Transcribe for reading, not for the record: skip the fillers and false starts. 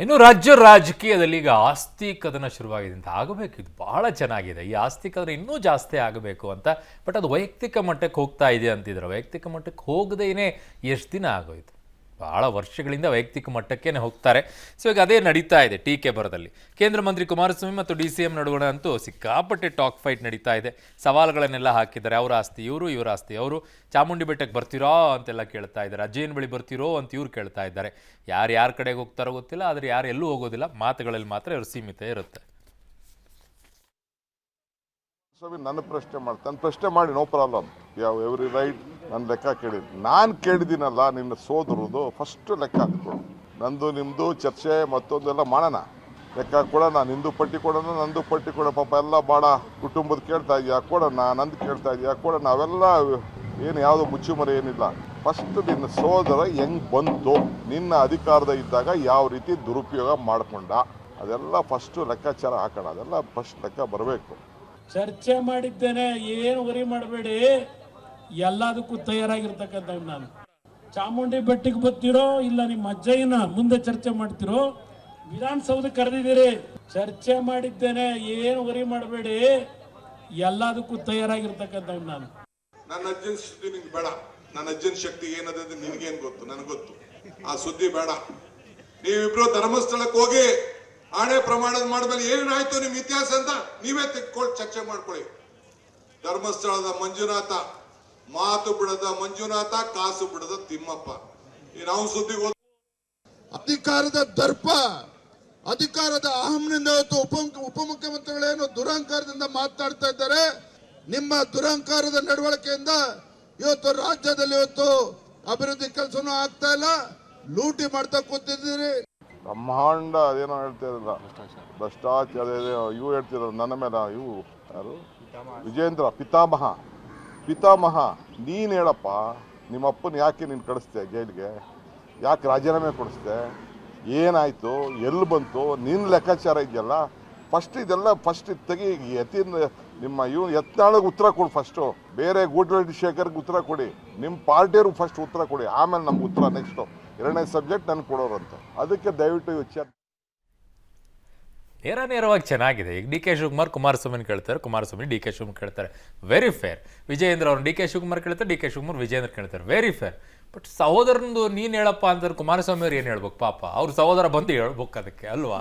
ಇನ್ನು ರಾಜ್ಯ ರಾಜಕೀಯದಲ್ಲಿ ಈಗ ಆಸ್ತಿ ಕದನ ಶುರುವಾಗಿದೆ ಅಂತ ಆಗಬೇಕು. ಇದು ಬಹಳ ಚೆನ್ನಾಗಿದೆ. ಈ ಆಸ್ತಿ ಕದನ ಇನ್ನೂ ಜಾಸ್ತಿ ಆಗಬೇಕು ಅಂತ. ಬಟ್ ಅದು ವೈಯಕ್ತಿಕ ಮಟ್ಟಕ್ಕೆ ಹೋಗ್ತಾ ಇದೆ ಅಂತಿದ್ರು. ವೈಯಕ್ತಿಕ ಮಟ್ಟಕ್ಕೆ ಹೋಗದೇನೆ ಎಷ್ಟು ದಿನ ಆಗೋಯ್ತು? ಬಹಳ ವರ್ಷಗಳಿಂದ ವೈಯಕ್ತಿಕ ಮಟ್ಟಕ್ಕೇನೆ ಹೋಗ್ತಾರೆ. ಸೊ ಈಗ ಅದೇ ನಡೀತಾ ಇದೆ ಟೀಕೆ ಬರದಲ್ಲಿ. ಕೇಂದ್ರ ಮಂತ್ರಿ ಕುಮಾರಸ್ವಾಮಿ ಮತ್ತು DCM ನಡುವಣ ಅಂತೂ ಸಿಕ್ಕಾಪಟ್ಟೆ ಟಾಕ್ ಫೈಟ್ ನಡೀತಾ ಇದೆ. ಸವಾಲುಗಳನ್ನೆಲ್ಲ ಹಾಕಿದ್ದಾರೆ. ಅವ್ರ ಆಸ್ತಿ ಇವರು, ಇವರ ಆಸ್ತಿ ಅವರು. ಚಾಮುಂಡಿ ಬೆಟ್ಟಕ್ಕೆ ಬರ್ತಿರೋ ಅಂತೆಲ್ಲ ಕೇಳ್ತಾ ಇದ್ದಾರೆ. ಅಜ್ಜಯ್ಯನ ಬಳಿ ಬರ್ತಿರೋ ಅಂತ ಇವ್ರು ಕೇಳ್ತಾ ಇದ್ದಾರೆ. ಯಾರ ಕಡೆಗೆ ಹೋಗ್ತಾರೋ ಗೊತ್ತಿಲ್ಲ, ಆದರೆ ಯಾರು ಎಲ್ಲೂ ಹೋಗೋದಿಲ್ಲ. ಮಾತುಗಳಲ್ಲಿ ಮಾತ್ರ ಇವ್ರ ಸೀಮಿತ ಇರುತ್ತೆ. ಸ್ವಾಮಿ ನನ್ನ ಪ್ರಶ್ನೆ ಮಾಡ್ತಾನೆ, ಪ್ರಶ್ನೆ ಮಾಡಿ ನೋ ಪ್ರಾಬ್ಲಮ್, ಎವ್ರಿ ರೈಟ್. ನನ್ನ ಲೆಕ್ಕ ಕೇಳಿ, ನಾನು ಕೇಳಿದ್ದೀನಲ್ಲ ನಿನ್ನ ಸೋದರದು ಫಸ್ಟ್ ಲೆಕ್ಕ ಹಾಕ್ಕೊಡು. ನಂದು ನಿಮ್ಮದು ಚರ್ಚೆ ಮತ್ತೊಂದೆಲ್ಲ ಮಾಡೋಣ, ಲೆಕ್ಕ ಕೊಡೋಣ. ನಿಂದು ಪಟ್ಟಿ ಕೊಡೋಣ, ನಂದು ಪಟ್ಟಿ ಕೊಡೋ. ಪಾಪ ಎಲ್ಲ ಭಾಳ ಕುಟುಂಬದ ಕೇಳ್ತಾ ಇದೆಯಾ ಕೊಡೋಣ, ನಂದು ಕೇಳ್ತಾ ಇದೆಯಾ ಕೊಡೋಣ. ಅವೆಲ್ಲ ಏನು ಯಾವುದು ಮುಚ್ಚುಮರೆ ಏನಿಲ್ಲ. ಫಸ್ಟ್ ನಿನ್ನ ಸೋದರ ಹೆಂಗೆ ಬಂತು, ನಿನ್ನ ಅಧಿಕಾರದ ಇದ್ದಾಗ ಯಾವ ರೀತಿ ದುರುಪಯೋಗ ಮಾಡ್ಕೊಂಡ, ಅದೆಲ್ಲ ಫಸ್ಟು ಲೆಕ್ಕಾಚಾರ ಹಾಕೋಣ. ಅದೆಲ್ಲ ಫಸ್ಟ್ ಲೆಕ್ಕ ಬರಬೇಕು. ಚರ್ಚೆ ಮಾಡಿದ್ದೇನೆ, ಏನು ವರಿ ಮಾಡಬೇಡಿ, ಎಲ್ಲದಕ್ಕೂ ತಯಾರಾಗಿರ್ತಕ್ಕಂಥವ್ ನಾನು. ಚಾಮುಂಡಿ ಬೆಟ್ಟಕ್ಕೆ ಬರ್ತಿರೋ ಇಲ್ಲ ನಿಮ್ಮ ಅಜ್ಜಯ್ಯನ ಮುಂದೆ ಚರ್ಚೆ ಮಾಡ್ತಿರೋ, ವಿಧಾನಸೌಧ ಕರೆದಿದ್ದೀರಿ, ಚರ್ಚೆ ಮಾಡಿದ್ದೇನೆ, ಏನು ವರಿ ಮಾಡಬೇಡಿ, ಎಲ್ಲದಕ್ಕೂ ತಯಾರಾಗಿರ್ತಕ್ಕಂಥವ್ ನಾನು. ನನ್ನ ಅಜ್ಜನ ಸುದ್ದಿ ನಿಂಗೆ ಬೇಡ. ನನ್ನ ಅಜ್ಜನ ಶಕ್ತಿ ಏನದ ನಿನಗೇನು ಗೊತ್ತು, ನನಗೆ ಗೊತ್ತು. ಆ ಸುದ್ದಿ ಬೇಡ. ನೀವಿಬ್ರು ಧರ್ಮಸ್ಥಳಕ್ಕೆ ಹೋಗಿ ಆಣೆ ಪ್ರಮಾಣದ ಮಾಡಿದ್ಮೇಲೆ ಏನಾಯ್ತು ನಿಮ್ ಇತಿಹಾಸ ಅಂತ ನೀವೇ ತೆಗೆದುಕೊಂಡು ಚರ್ಚೆ ಮಾಡ್ಕೊಳ್ಳಿ. ಧರ್ಮಸ್ಥಳದ ಮಂಜುನಾಥ, ಮಾತು ಬಿಡದ ಮಂಜುನಾಥ, ಕಾಸು ಬಿಡದ ತಿಮ್ಮಪ್ಪ. ನಾವು ಸುದ್ದಿ ಅಧಿಕಾರದ ದರ್ಪ, ಅಧಿಕಾರದ ಅಹಂನಿಂದ ಇವತ್ತು ಉಪಮುಖ್ಯಮಂತ್ರಿಗಳೇನು ದುರಹಂಕಾರದಿಂದ ಮಾತನಾಡ್ತಾ ಇದ್ದಾರೆ. ನಿಮ್ಮ ದುರಹಂಕಾರದ ನಡವಳಿಕೆಯಿಂದ ಇವತ್ತು ರಾಜ್ಯದಲ್ಲಿ ಇವತ್ತು ಅಭಿವೃದ್ಧಿ ಕೆಲಸನೂ ಆಗ್ತಾ ಇಲ್ಲ, ಲೂಟಿ ಮಾಡ್ತಾ ಕೂತಿದ್ದೀರಿ. ಬ್ರಹ್ಮಾಂಡ ಅದೇನೋ ಹೇಳ್ತಿರಲ್ಲ, ಭ್ರಷ್ಟಾಚಾರ ಇವು ಹೇಳ್ತಿರೋ ನನ್ನ ಮೇಲೆ. ಇವು ಯಾರು, ವಿಜೇಂದ್ರ ಪಿತಾಮಹ. ನೀನು ಹೇಳಪ್ಪ, ನಿಮ್ಮಪ್ಪನ ಯಾಕೆ ನೀನು ಕಳಿಸ್ದೆ ಜೈಲಿಗೆ, ಯಾಕೆ ರಾಜೀನಾಮೆ ಕೊಡಿಸ್ದೆ, ಏನಾಯಿತು, ಎಲ್ಲಿ ಬಂತು, ನಿನ್ನ ಲೆಕ್ಕಾಚಾರ ಇದೆಯಲ್ಲ. ಇದೆಲ್ಲ ಫಸ್ಟ್ ತೆಗಿ. ನಿಮ್ಮ ಯತ್ನಾಳಿಗೆ ಉತ್ತರ ಕೊಡು ಫಸ್ಟು. ಬೇರೆ ಗೂಡ್ರೆಡ್ಡಿ ಶೇಖರ್ಗೆ ಉತ್ತರ ಕೊಡಿ, ನಿಮ್ಮ ಪಾರ್ಟಿಯವ್ರಿಗೆ ಫಸ್ಟ್ ಉತ್ತರ ಕೊಡಿ, ಆಮೇಲೆ ನಮ್ಗೆ ಉತ್ತರ ನೆಕ್ಸ್ಟು. ಎರಡನೇ ಸಬ್ಜೆಕ್ಟ್ ನನಗೆ ಕೊಡೋರಂತ. ಅದಕ್ಕೆ ದಯವಿಟ್ಟು ನೇರವಾಗಿ ಚೆನ್ನಾಗಿದೆ. ಈಗ DK ಶಿವಕುಮಾರ್ ಕುಮಾರಸ್ವಾಮಿ ಕೇಳ್ತಾರೆ, ಕುಮಾರಸ್ವಾಮಿ DK ಶಿವಕುಮಾರ್ ಕೇಳ್ತಾರೆ, ವೆರಿ ಫೇರ್. ವಿಜಯೇಂದ್ರ ಅವ್ರು DK ಶಿವಕುಮಾರ್ ಕೇಳ್ತಾರೆ, DK ಶಿವಕುಮಾರ್ ವಿಜಯೇಂದ್ರ ಕೇಳ್ತಾರೆ, ವೆರಿ ಫೇರ್. ಬಟ್ ಸಹೋದರನದು ನೀನು ಹೇಳಪ್ಪ ಅಂತಾರೆ ಕುಮಾರಸ್ವಾಮಿ ಅವ್ರು ಏನು ಹೇಳ್ಬೇಕು? ಪಾಪ ಅವ್ರ ಸಹೋದರ ಬಂದು ಹೇಳ್ಬೇಕು ಅದಕ್ಕೆ ಅಲ್ವಾ?